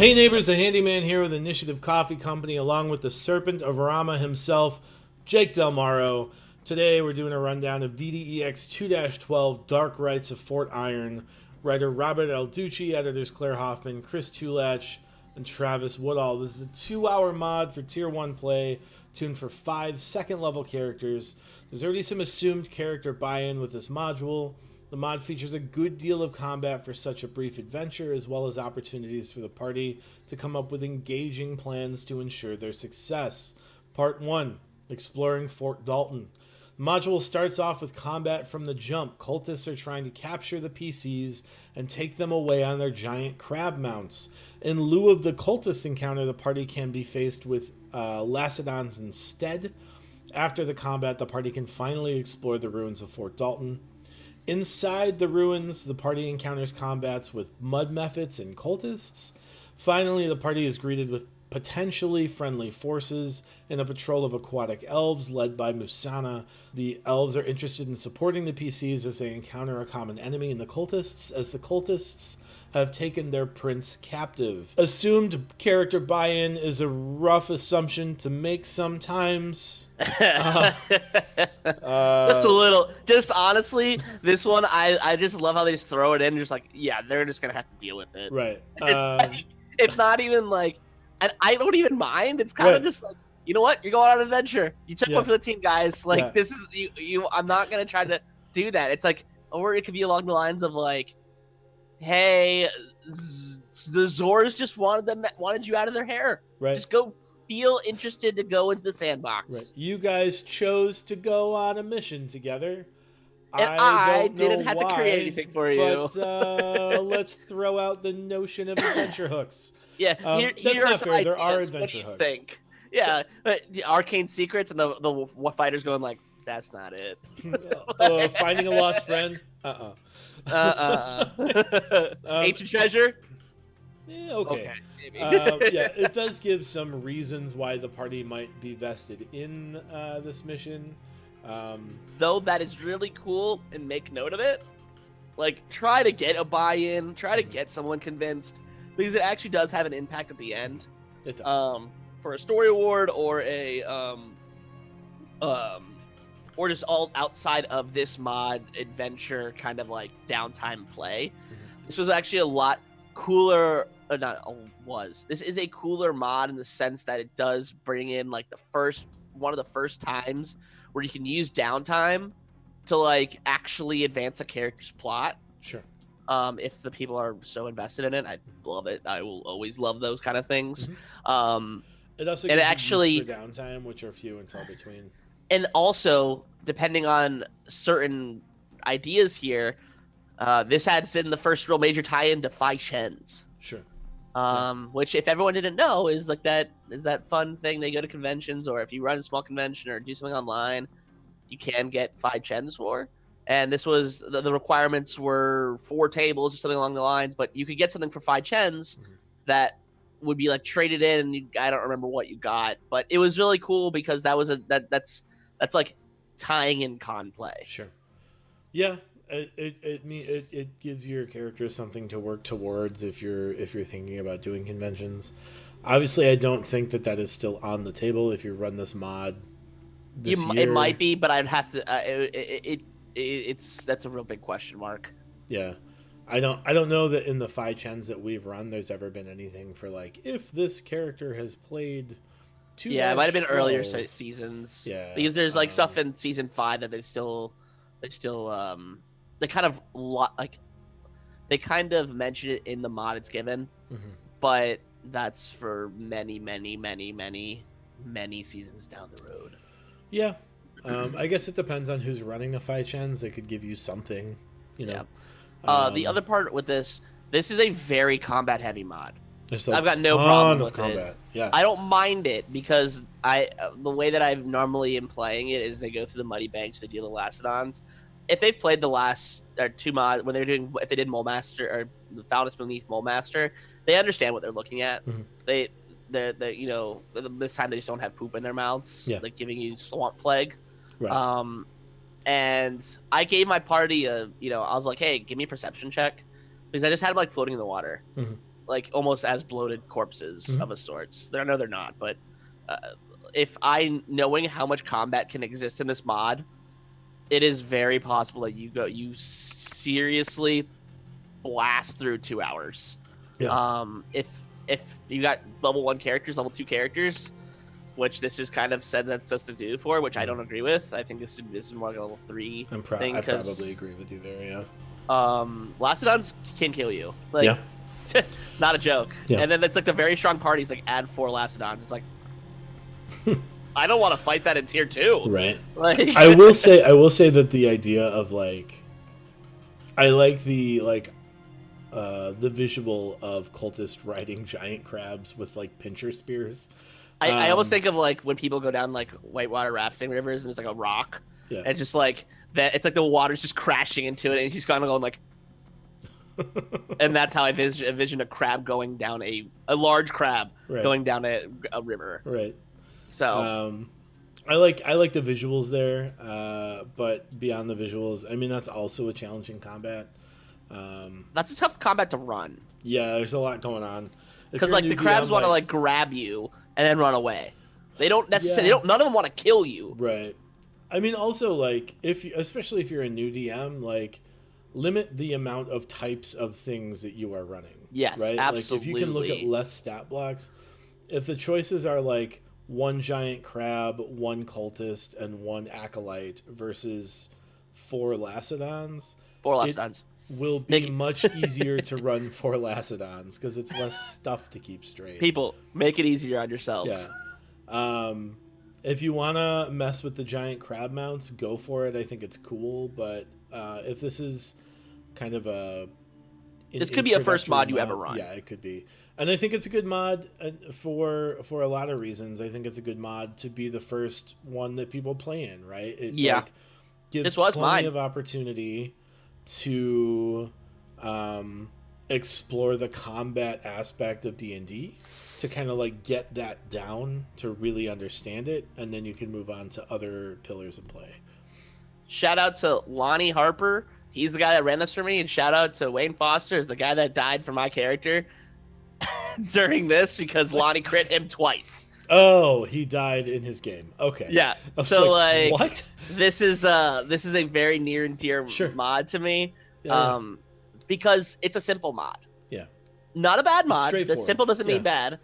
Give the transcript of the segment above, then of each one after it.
Hey neighbors, the handyman here with Initiative Coffee Company, along with the Serpent of Rama himself, Jake Del Maro. Today we're doing a rundown of DDEX-02-12 Dark Rites of Fort Iron. Writer Robert L. Ducci, editors Claire Hoffman, Chris Tulach, and Travis Woodall. This is a 2-hour mod for Tier 1 play, tuned for 5 second-level characters. There's already some assumed character buy-in with this module. The mod features a good deal of combat for such a brief adventure, as well as opportunities for the party to come up with engaging plans to ensure their success. Part 1, Exploring Fort Dalton. The module starts off with combat from the jump. Cultists are trying to capture the PCs and take them away on their giant crab mounts. In lieu of the cultist encounter, the party can be faced with Lacedons instead. After the combat, the party can finally explore the ruins of Fort Dalton. Inside the ruins, the party encounters combats with mud mephits and cultists. Finally, the party is greeted with potentially friendly forces in a patrol of aquatic elves led by Musana. The elves are interested in supporting the PCs as they encounter a common enemy in the cultists, as the cultists have taken their prince captive. Assumed character buy-in is a rough assumption to make sometimes. Just a little. Just honestly, this one, I just love how they just throw it in. Just like, yeah, they're just going to have to deal with it. Right. It's not even like, and I don't even mind. It's kind of just like, you know what? You're going on an adventure. You took one for the team, guys. Like, this is, you. I'm not going to try to do that. It's like, or it could be along the lines of like, hey, the Zors just wanted you out of their hair. Right. Just go feel interested to go into the sandbox. Right. You guys chose to go on a mission together. And I didn't have to create anything for you. But let's throw out the notion of adventure hooks. Yeah, that's not fair. There are adventure hooks. Think? Yeah, but the arcane secrets and the fighters going like, that's not it. Finding a lost friend? Ancient treasure? Yeah, okay. Maybe. Yeah, it does give some reasons why the party might be vested in this mission. Though that is really cool, and make note of it. Like, try to get a buy-in, try to get someone convinced, because it actually does have an impact at the end. It does. For a story award or a or just all outside of this mod adventure kind of like downtime play. Mm-hmm. This was actually a lot cooler. This is a cooler mod in the sense that it does bring in like one of the first times where you can use downtime to like actually advance a character's plot. Sure. If the people are so invested in it, I love it. I will always love those kind of things. Mm-hmm. It also gives you for downtime, which are few and far between. And also, depending on certain ideas here, this adds in the first real major tie-in to Fai Chen's. Sure. Which, if everyone didn't know, is like that fun thing. They go to conventions, or if you run a small convention or do something online, you can get Fai Chen's for. And this was the requirements were 4 tables or something along the lines, but you could get something for Fai Chen's that would be like traded in. And I don't remember what you got, but it was really cool because that was that's like tying in con play. Sure. Yeah. It gives your character something to work towards if you're thinking about doing conventions. Obviously, I don't think that is still on the table if you run this mod this year. It might be, but I'd have to. That's a real big question mark. Yeah, I don't know that in the Fai Chens that we've run, there's ever been anything for like if this character has played. Yeah, it might have been earlier seasons. Yeah, because there's like stuff in season 5 that they kind of they kind of mention it in the mod it's given, but that's for many seasons down the road. Yeah, I guess it depends on who's running the Fai Chens. They could give you something, you know. Yeah. The other part with this is a very combat heavy mod. I've got no problem with it. Yeah. I don't mind it because the way that I normally am playing it is they go through the muddy banks, they deal the Lacedons. If they played the last 2 mods when if they did Mole Master or the Foulness Beneath Mole Master, they understand what they're looking at. Mm-hmm. They this time they just don't have poop in their mouths, like giving you swamp plague. Right. And I gave my party I was like, hey, give me a perception check because I just had them like floating in the water. Mm-hmm. like almost as bloated corpses Mhm. of a sorts. They're not, but knowing how much combat can exist in this mod, it is very possible that you seriously blast through 2 hours. Yeah. If you got level 1 characters, level 2 characters, which this is kind of said that's supposed to do for, which I don't agree with. I think this is more like a level 3 thing. I probably agree with you there. Yeah. Lastodons can kill you. Like, Yeah. not a joke. Yeah. And then it's like the very strong parties like add 4 Lastodons. It's like, I don't want to fight that in tier 2. Right. Like, I will say that the idea of like, I like the visual of cultists riding giant crabs with like pincher spears. I almost think of like when people go down like whitewater rafting rivers and there's like a rock. Yeah. And it's just like that. It's like the water's just crashing into it, and he's kind of going like. And that's how I envision a crab going down a large crab going down a river. Right. So. I like the visuals there, but beyond the visuals, I mean that's also a challenging combat. That's a tough combat to run. Yeah, there's a lot going on. Because like the crabs want to like grab you and then run away. They don't necessarily. None of them want to kill you. Right. I mean, also like especially if you're a new DM, like limit the amount of types of things that you are running. Yes, right. absolutely. Like if you can look at less stat blocks, if the choices are like 1 giant crab, 1 cultist, and 1 acolyte versus 4 Lacedons. 4 Lacedons. Will be much easier to run 4 Lacedons because it's less stuff to keep straight. People, make it easier on yourselves. Yeah. If you want to mess with the giant crab mounts, go for it. I think it's cool, but if this is kind of this could be a first mod you ever run. Yeah, it could be. And I think it's a good mod for a lot of reasons. I think it's a good mod to be the first one that people play in, right? It gives plenty of opportunity to explore the combat aspect of D&D, to kind of like get that down, to really understand it, and then you can move on to other pillars of play. Shout out to Lonnie Harper. He's the guy that ran this for me, and shout out to Wayne Foster, is the guy that died for my character during this because Lonnie crit him twice. Oh, he died in his game. Okay. Yeah. So like what? This is a very near and dear mod to me. Because it's a simple mod. Yeah. Not a bad mod. The simple doesn't mean bad.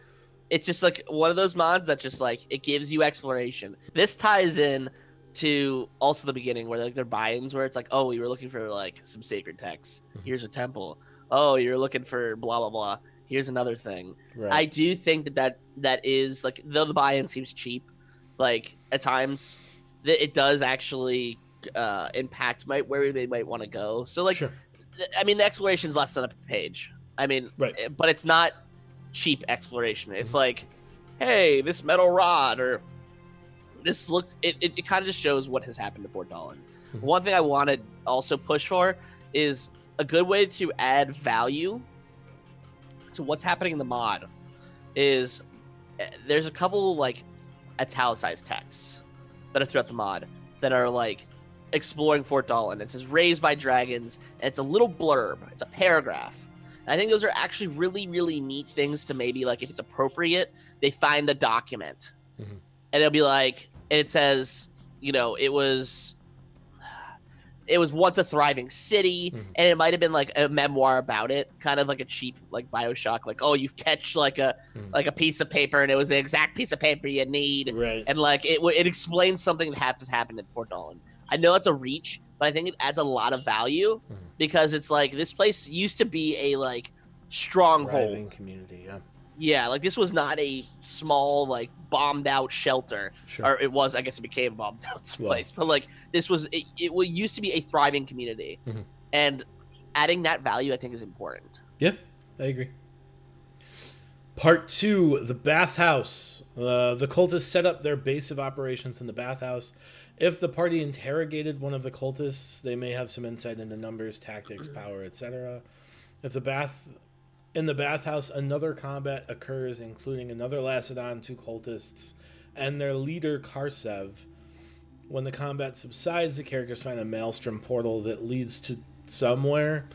It's just like one of those mods that just like it gives you exploration. This ties in to also the beginning where like their buy-ins where it's like, oh, you were looking for like some sacred texts. Here's a temple. Oh, you're looking for blah blah blah. Here's another thing. Right. I do think that is like, though the buy-in seems cheap, like at times it does actually impact where they might want to go. So like, I mean, the exploration is less than a page. I mean, but it's not cheap exploration. It's like, hey, this metal rod or this looked. It kind of just shows what has happened to Fort Dalton. One thing I want to also push for is a good way to add value to what's happening in the mod is there's a couple like italicized texts that are throughout the mod that are like exploring Fort Dalton. It says raised by dragons, and it's a little blurb. It's a paragraph. And I think those are actually really, really neat things to maybe like, if it's appropriate, they find a document and it'll be like, and it says, you know, it was once a thriving city, and it might have been like a memoir about it, kind of like a cheap like BioShock, like, oh, you catch like a piece of paper and it was the exact piece of paper you need, and like it explains something that has happened at Fort Dalton. I know it's a reach, but I think it adds a lot of value because it's like this place used to be a like stronghold, thriving community. Yeah, like this was not a small like bombed out shelter, or it was. I guess it became a bombed out place, but like this was it used to be a thriving community, and adding that value I think is important. Yeah, I agree. Part 2, the bathhouse. The cultists set up their base of operations in the bathhouse. If the party interrogated one of the cultists, they may have some insight into numbers, tactics, power, etc. In the bathhouse, another combat occurs, including another Lacedon, 2 cultists, and their leader, Karsev. When the combat subsides, the characters find a Melstrom portal that leads to somewhere.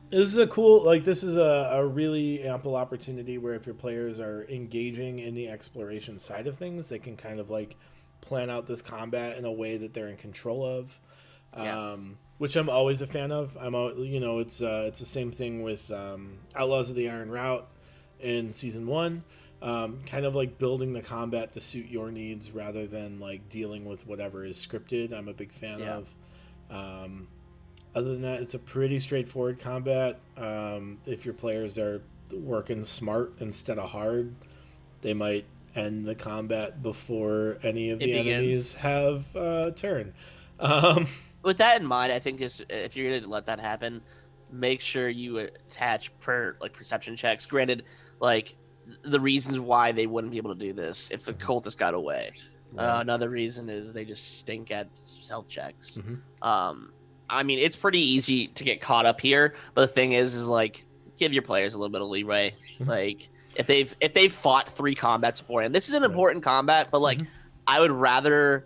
This is a cool, like, this is a really ample opportunity where if your players are engaging in the exploration side of things, they can kind of, like, plan out this combat in a way that they're in control of, Yeah. which I'm always a fan of. It's the same thing with Outlaws of the Iron Route in Season 1. Kind of, like, building the combat to suit your needs rather than, like, dealing with whatever is scripted. I'm a big fan of. Other than that, it's a pretty straightforward combat. If your players are working smart instead of hard, they might end the combat before any of the enemies have a turn. With that in mind, I think if you're going to let that happen, make sure you attach perception checks. Granted, like, the reasons why they wouldn't be able to do this if the cultist got away. Right. Another reason is they just stink at stealth checks. Mm-hmm. I mean, it's pretty easy to get caught up here, but the thing is like, give your players a little bit of leeway. Mm-hmm. Like, if they've fought 3 combats before, and this is an important combat, but like, I would rather,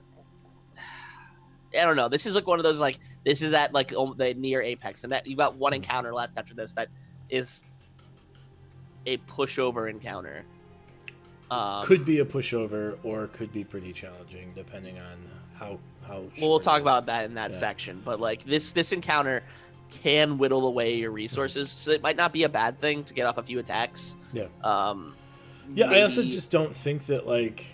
I don't know. This is like one of those, like, this is at like the near apex, and that you've got one encounter left after this that is a pushover encounter. Could be a pushover, or could be pretty challenging depending on how. Well, we'll talk about that in that section. But like this encounter can whittle away your resources, so it might not be a bad thing to get off a few attacks. Yeah. Maybe I also just don't think that, like,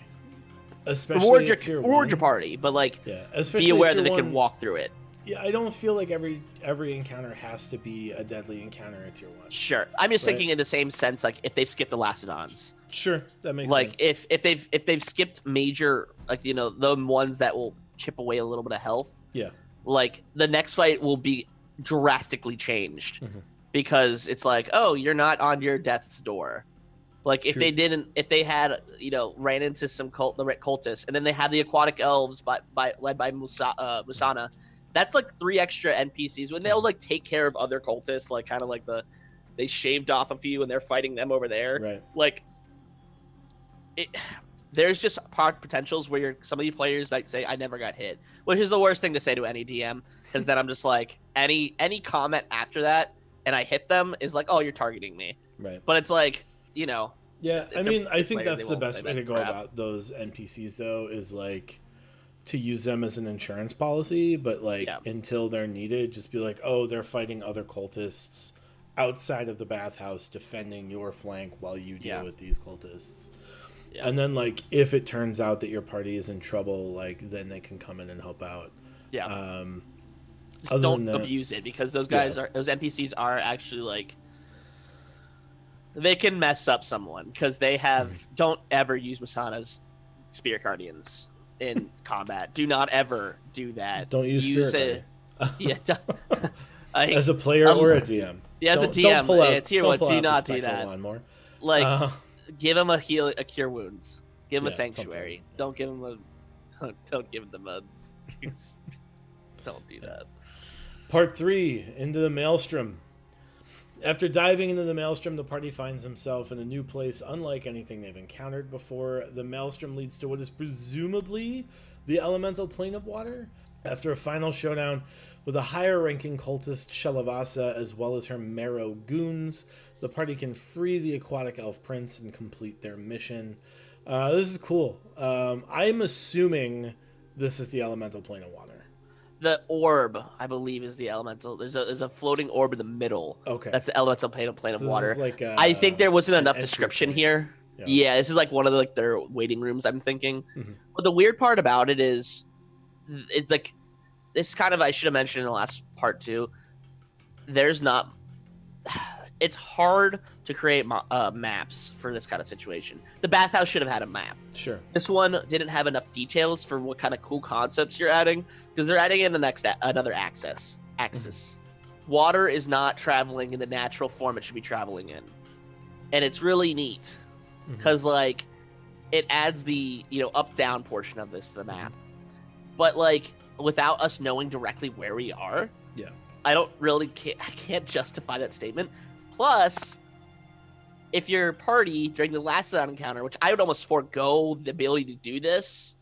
especially reward your party, but like, be aware that they can walk through it. Yeah, I don't feel like every encounter has to be a deadly encounter at tier 1. Sure, I'm just thinking in the same sense, like if they've skipped the Lacedons. Sure, that makes sense. Like if they've skipped major, like, you know, the ones that will chip away a little bit of health. Yeah. Like, the next fight will be drastically changed because it's like, oh, you're not on your death's door. Like, if they had, you know, ran into some cultists, and then they had the aquatic elves led by Musana, that's like 3 extra NPCs when they'll like take care of other cultists, like kind of like they shaved off a few and they're fighting them over there. Right. Like, there's just potentials where some of you players might say, I never got hit, which is the worst thing to say to any DM, because then I'm just like, any comment after that and I hit them is like, oh, you're targeting me. Right. But it's like, you know. Yeah, I mean, I think that's the best way to go about those NPCs, though, is like to use them as an insurance policy, but like until they're needed, just be like, oh, they're fighting other cultists outside of the bathhouse defending your flank while you deal with these cultists. Yeah. And then, like, if it turns out that your party is in trouble, like, then they can come in and help out. Yeah. Just don't abuse it, because those guys those NPCs are actually, like, they can mess up someone, because they have, don't ever use Masana's Spirit Guardians in combat. Do not ever do that. Don't use Spirit Guardians. As a player or a DM. Yeah, as a DM, tier 1, do not do that. Lawnmower. Like, give them a cure wounds. Give them a sanctuary. Don't give them don't give them a. Don't do that. Part 3, into the Maelstrom. After diving into the Maelstrom, the party finds himself in a new place unlike anything they've encountered before. The Maelstrom leads to what is presumably the elemental plane of water. After a final showdown with a higher-ranking cultist, Shelavasa, as well as her Marrow goons, the party can free the aquatic elf prince and complete their mission. This is cool. I'm assuming this is the elemental plane of water. The orb, I believe, is the elemental. There's a floating orb in the middle. Okay. That's the elemental plane of water. Like I think there wasn't enough description here. Yeah, this is like one of their waiting rooms, I'm thinking. But the weird part about it is, it's like, this kind of, I should have mentioned in the last part too, there's not, it's hard to create maps for this kind of situation. The bathhouse should have had a map. Sure. This one didn't have enough details for what kind of cool concepts you're adding, because they're adding in another axis. Water is not traveling in the natural form it should be traveling in. And it's really neat, because like, it adds the, you know, up-down portion of this to the map. But like, without us knowing directly where we are, I can't justify that statement. Plus, if your party during the Lacedon encounter, which I would almost forego the ability to do this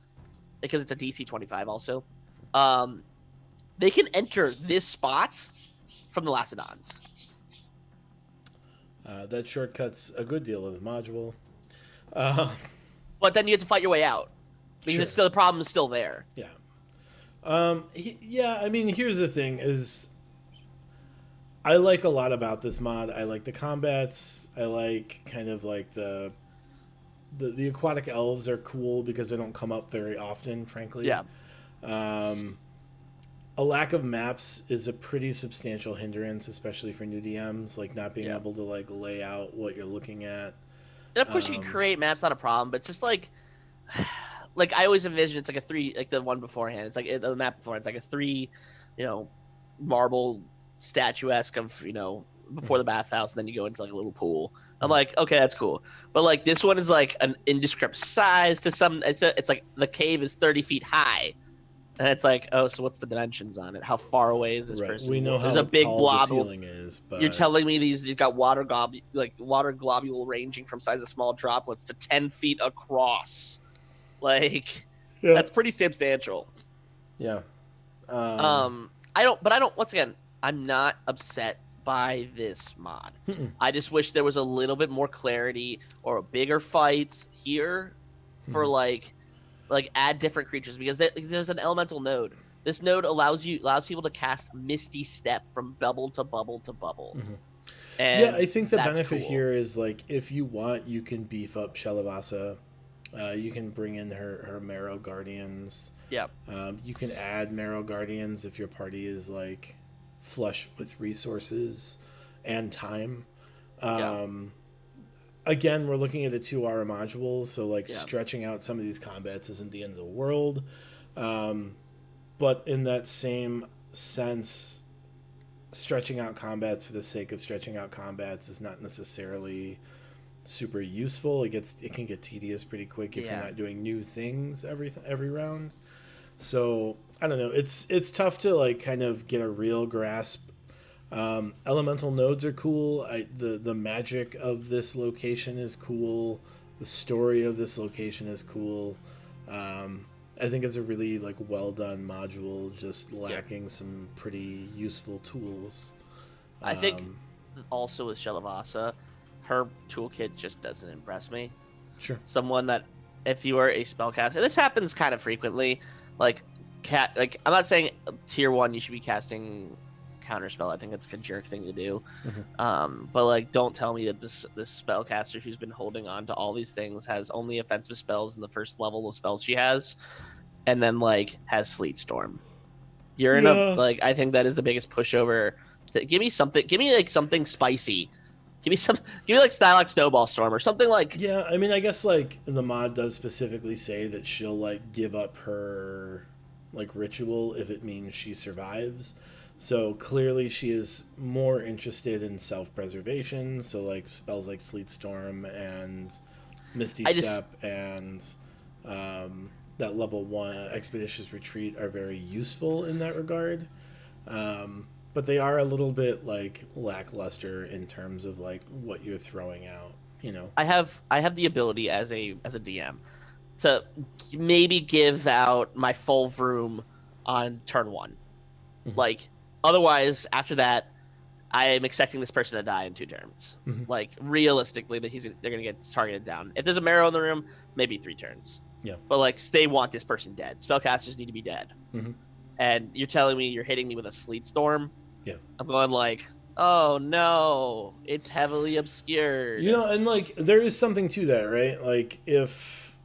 because it's a DC 25 also, they can enter this spot from the Lacedons. That shortcuts a good deal of the module. Uh, But then you have to fight your way out because Sure. it's still, the problem is still there. yeah. Yeah, I mean, here's the thing is I like a lot about this mod. I like the combats. I like kind of like the aquatic elves are cool because they don't come up very often, frankly. Yeah. Um, a lack of maps is a pretty substantial hindrance, especially for new DMs, like not being Yeah. able to like lay out what you're looking at. And of course you can create maps, not a problem, but it's just like I always envision it's like a 3, like the one beforehand. It's like the map before. It's like a 3, marble statuesque of before the bathhouse, and then you go into like a little pool. I'm like, okay, that's cool. But like this one is like an indescript size to some. It's like the cave is 30 feet high, and it's like, oh, so what's the dimensions on it? How far away is this Right. person? We know There's how a big tall blob. the ceiling is, but You're telling me you've got water globule ranging from size of small droplets to 10 feet across. Like, yeah. that's pretty substantial. Yeah. I don't. Once again, I'm not upset by this mod. I just wish there was a little bit more clarity or a bigger fight here for like add different creatures, because there's an elemental node. This node allows people to cast Misty Step from bubble to bubble to bubble. And yeah, I think the benefit cool. here is like if you want, you can beef up Shelavasa. You can bring in her Marrow Guardians. Yeah. You can add Marrow Guardians if your party is like flush with resources and time. Again, we're looking at a 2-hour module, so like stretching out some of these combats isn't the end of the world. But in that same sense, stretching out combats for the sake of stretching out combats is not necessarily super useful. It can get tedious pretty quick if you're not doing new things every round. So I don't know. It's tough to like kind of get a real grasp. Elemental nodes are cool. The magic of this location is cool. The story of this location is cool. I think it's a really like well done module, just lacking some pretty useful tools. I think also with Shelavasa, her toolkit just doesn't impress me. Sure. Someone that, if you are a spellcaster, this happens kind of frequently. I'm not saying tier 1 you should be casting counterspell. I think it's a jerk thing to do. But like, don't tell me that this spellcaster who's been holding on to all these things has only offensive spells in the first level of spells she has, and then like has Sleet Storm. You're in a I think that is the biggest pushover. Give me something. Give me like something spicy. Give me like Stylock Snowball Storm or something like. Yeah, I mean, I guess like the mod does specifically say that she'll like give up her like ritual if it means she survives. So clearly she is more interested in self-preservation. So like spells like Sleet Storm and Misty Step and that level 1 Expeditious Retreat are very useful in that regard. But they are a little bit like lackluster in terms of like what you're throwing out, I have the ability as a DM to maybe give out my full vroom on turn 1. Like, otherwise after that I am expecting this person to die in 2 turns. Like, realistically that they're gonna get targeted down. If there's a marrow in the room, maybe 3 turns. Yeah. But like, they want this person dead. Spellcasters need to be dead. And you're telling me you're hitting me with a Sleet Storm? Yeah. I'm going like, oh no, it's heavily obscured. And like there is something to that, right? Like if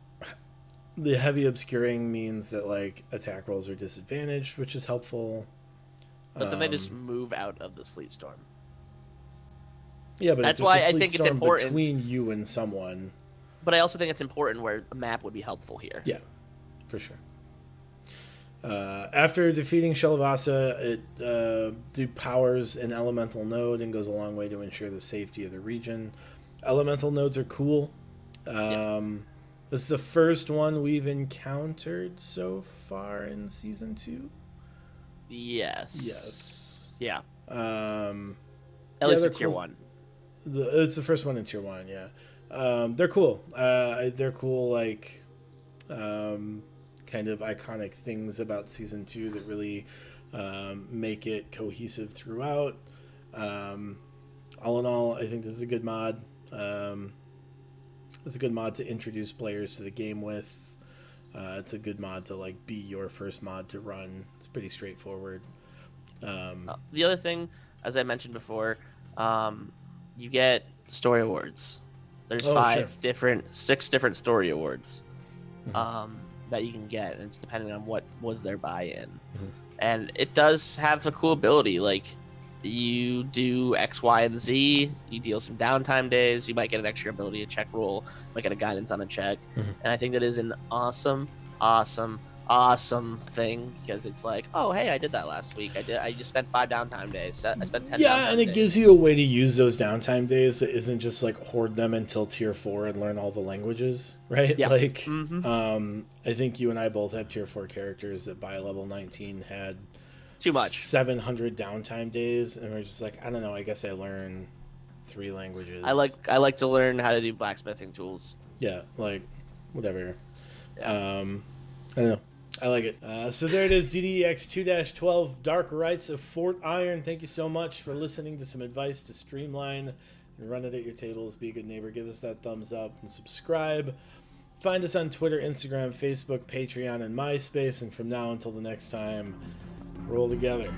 the heavy obscuring means that like attack rolls are disadvantaged, which is helpful. But then they just move out of the Sleet Storm. Yeah, but that's why I think it's important between you and someone. But I also think it's important where a map would be helpful here. Yeah, for sure. After defeating Shelavasa, it depowers an elemental node and goes a long way to ensure the safety of the region. Elemental nodes are cool. This is the first one we've encountered so far in Season 2. Yes. Yeah. At least in Tier 1. It's the first one in Tier 1, yeah. They're cool. They're cool, like... kind of iconic things about Season 2 that really make it cohesive throughout. all in all, I think this is a good mod. It's a good mod to introduce players to the game with. It's a good mod to like be your first mod to run. It's pretty straightforward. The other thing, as I mentioned before, you get story awards. There's six different story awards that you can get, and it's depending on what was their buy-in. And it does have a cool ability, like you do X, Y, and Z, you deal some downtime days, you might get an extra ability to check roll, you might get a guidance on a check. And I think that is an awesome thing, because it's like, oh hey, I did that last week. I just spent 5 downtime days. I spent 10 yeah, and it days. gives you a way to use those downtime days that isn't just like hoard them until tier 4 and learn all the languages, right? Yeah. Like I think you and I both have tier 4 characters that by level 19 had too much 700 downtime days, and we're just like, I don't know, I guess I learn 3 languages. I like to learn how to do blacksmithing tools. Yeah, like whatever. I don't know. I like it. So there it is, DDEX-02-12, Dark Rites of Fort Iron. Thank you so much for listening to some advice to streamline and run it at your tables. Be a good neighbor. Give us that thumbs up and subscribe. Find us on Twitter, Instagram, Facebook, Patreon, and MySpace. And from now until the next time, roll together.